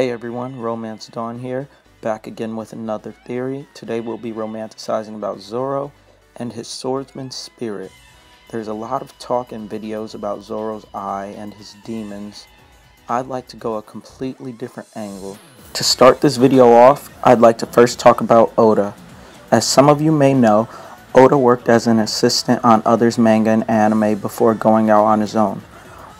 Hey everyone, Romance Dawn here, back again with another theory. Today we'll be romanticizing about Zoro and his swordsman spirit. There's a lot of talk and videos about Zoro's eye and his demons. I'd like to go a completely different angle. To start this video off, I'd like to first talk about Oda. As some of you may know, Oda worked as an assistant on others' manga and anime before going out on his own.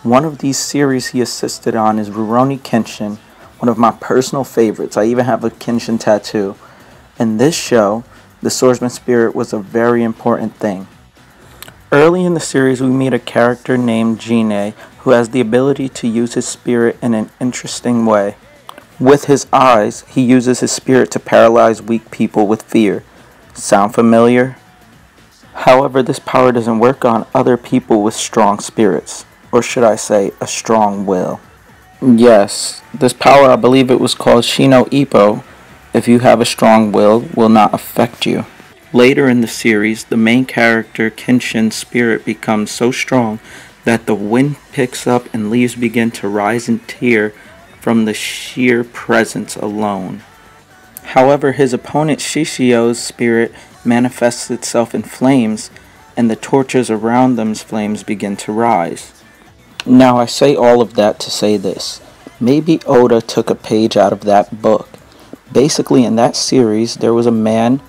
One of these series he assisted on is Rurouni Kenshin, one of my personal favorites. I even have a Kenshin tattoo. In this show, the swordsman spirit was a very important thing. Early in the series, we meet a character named Jine, who has the ability to use his spirit in an interesting way. With his eyes, he uses his spirit to paralyze weak people with fear. Sound familiar? However, this power doesn't work on other people with strong spirits. Or should I say, a strong will. Yes, this power, I believe it was called Shino Ippo, if you have a strong will not affect you. Later in the series, the main character Kenshin's spirit becomes so strong that the wind picks up and leaves begin to rise and tear from the sheer presence alone. However, his opponent Shishio's spirit manifests itself in flames, and the torches around them's flames begin to rise. Now, I say all of that to say this. Maybe Oda took a page out of that book. Basically, in that series, there was a man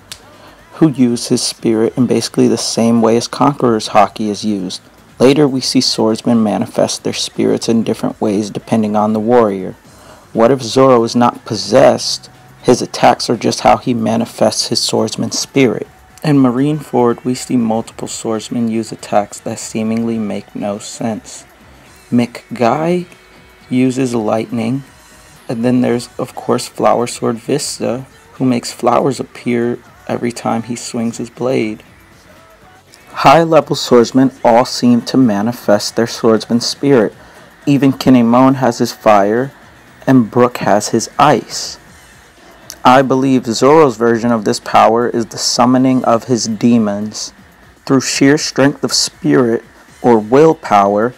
who used his spirit in basically the same way as Conqueror's Haki is used. Later, we see swordsmen manifest their spirits in different ways depending on the warrior. What if Zoro is not possessed? His attacks are just how he manifests his swordsman spirit. In Marineford, we see multiple swordsmen use attacks that seemingly make no sense. McGuy uses lightning, and then there's of course Flower Sword Vista, who makes flowers appear every time he swings his blade. High-level swordsmen all seem to manifest their swordsman spirit. Even Kinemon has his fire, and Brook has his ice. I believe Zoro's version of this power is the summoning of his demons. Through sheer strength of spirit or willpower,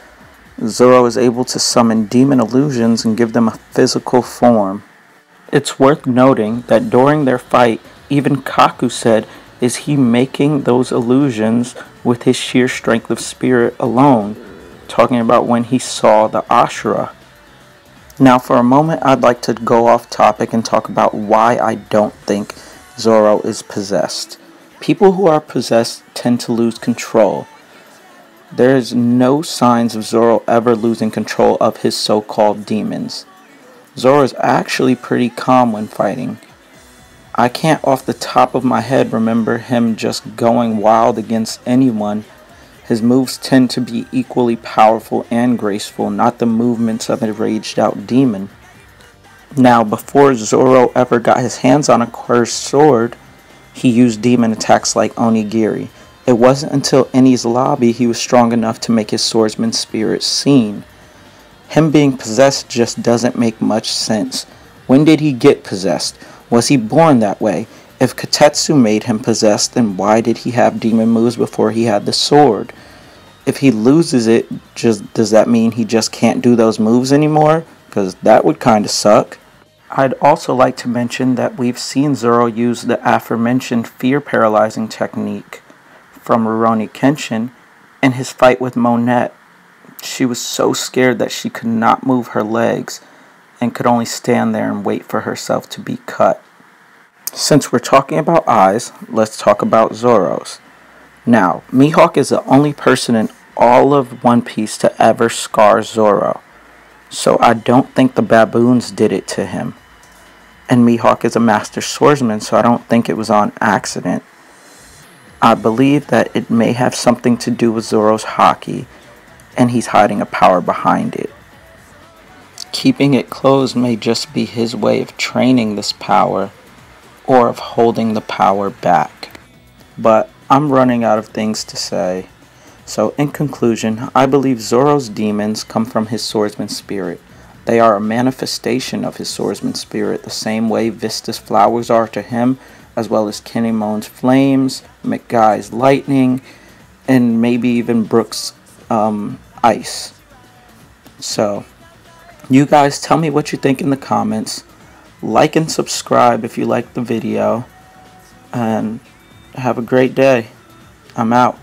Zoro is able to summon demon illusions and give them a physical form. It's worth noting that during their fight, even Kaku said, is he making those illusions with his sheer strength of spirit alone, talking about when he saw the Ashura. Now for a moment, I'd like to go off topic and talk about why I don't think Zoro is possessed. People who are possessed tend to lose control. There's no signs of Zoro ever losing control of his so-called demons. Zoro is actually pretty calm when fighting. I can't off the top of my head remember him just going wild against anyone. His moves tend to be equally powerful and graceful, not the movements of a raged out demon. Now, before Zoro ever got his hands on a cursed sword, he used demon attacks like Onigiri. It wasn't until Eni's lobby he was strong enough to make his swordsman spirit seen. Him being possessed just doesn't make much sense. When did he get possessed? Was he born that way? If Kotetsu made him possessed, then why did he have demon moves before he had the sword? If he loses it, does that mean he just can't do those moves anymore? Because that would kinda suck. I'd also like to mention that we've seen Zoro use the aforementioned fear paralyzing technique from Rurouni Kenshin in his fight with Monette. She was so scared that she could not move her legs and could only stand there and wait for herself to be cut. Since we're talking about eyes, let's talk about Zoro's. Now, Mihawk is the only person in all of One Piece to ever scar Zoro, so I don't think the baboons did it to him. And Mihawk is a master swordsman, so I don't think it was on accident. I believe that it may have something to do with Zoro's haki, and he's hiding a power behind it. Keeping it closed may just be his way of training this power, or of holding the power back. But I'm running out of things to say. So in conclusion, I believe Zoro's demons come from his swordsman spirit. They are a manifestation of his swordsman spirit, the same way Vista's flowers are to him, as well as Kinemon's flames, McGuy's lightning, and maybe even Brook's ice. So, You guys tell me what you think in the comments. Like and subscribe if you liked the video. And have a great day. I'm out.